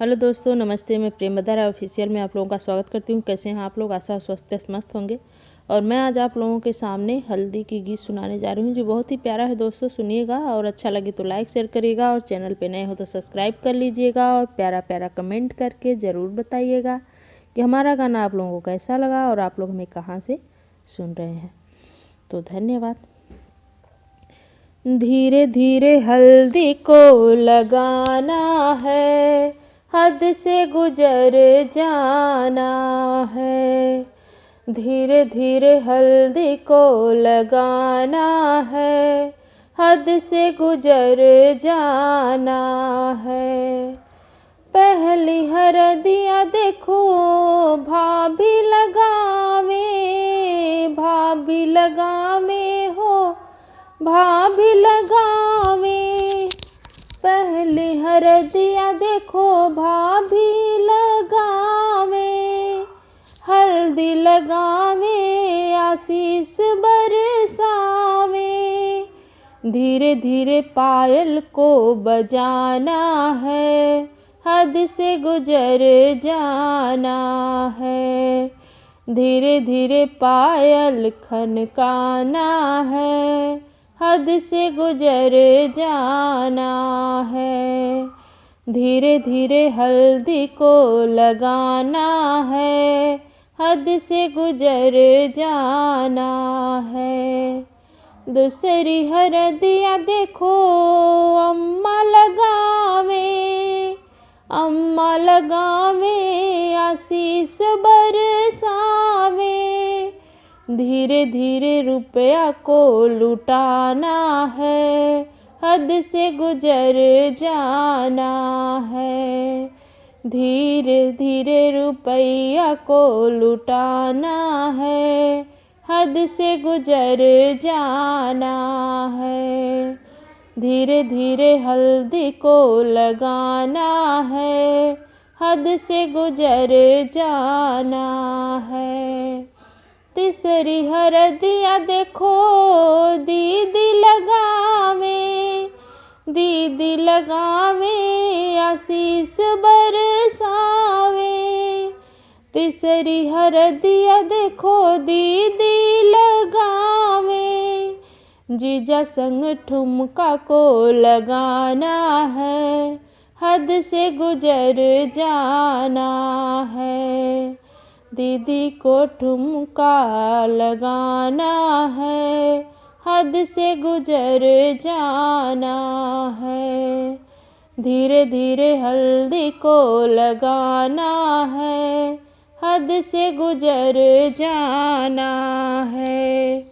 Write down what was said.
Hello दोस्तों, नमस्ते। मैं प्रेम बधारा ऑफिशियल में आप लोगों का स्वागत करती हूँ। कैसे हैं आप लोग? आशा स्वस्थ मस्त होंगे। और मैं आज आप लोगों के सामने हल्दी की गीत सुनाने जा रही हूँ जो बहुत ही प्यारा है। दोस्तों सुनिएगा और अच्छा लगे तो लाइक शेयर करिएगा और चैनल पे नए हो तो सब्सक्राइब कर लीजिएगा और प्यारा प्यारा कमेंट करके ज़रूर बताइएगा कि हमारा गाना आप लोगों को कैसा लगा और आप लोग हमें कहाँ से सुन रहे हैं। तो धन्यवाद। धीरे धीरे हल्दी को लगाना है, हद से गुजर जाना है। धीरे धीरे हल्दी को लगाना है, हद से गुजर जाना है। पहली हरदिया देखो भाभी लगावे, भाभी लगावे हो, भाभी लगावे। पहली हरदिया देखो भाभी लगावे, हल्दी लगावे आशीष बरसावे। धीरे धीरे पायल को बजाना है, हद से गुजर जाना है। धीरे धीरे पायल खनकाना है, हद से गुजर जाना है। धीरे धीरे हल्दी को लगाना है, हद से गुजर जाना है। दूसरी हरदिया देखो अम्मा लगावे, अम्मा लगावे आशीष बरसावे। धीरे धीरे रुपया को लुटाना है, हद से गुजर जाना है। धीरे धीरे रुपया को लुटाना है, हद से गुजर जाना है। धीरे धीरे हल्दी को लगाना है, हद से गुजर जाना है। तीसरी हरदिया देखो दीदी लगावे, दीदी लगावे आशीष बरसावे। तीसरी हरदिया देखो दीदी लगावे, जीजा संग ठुमका को लगाना है, हद से गुजर जाना है। दीदी को ठुमका लगाना है, हद से गुजर जाना है। धीरे धीरे हल्दी को लगाना है, हद से गुजर जाना है।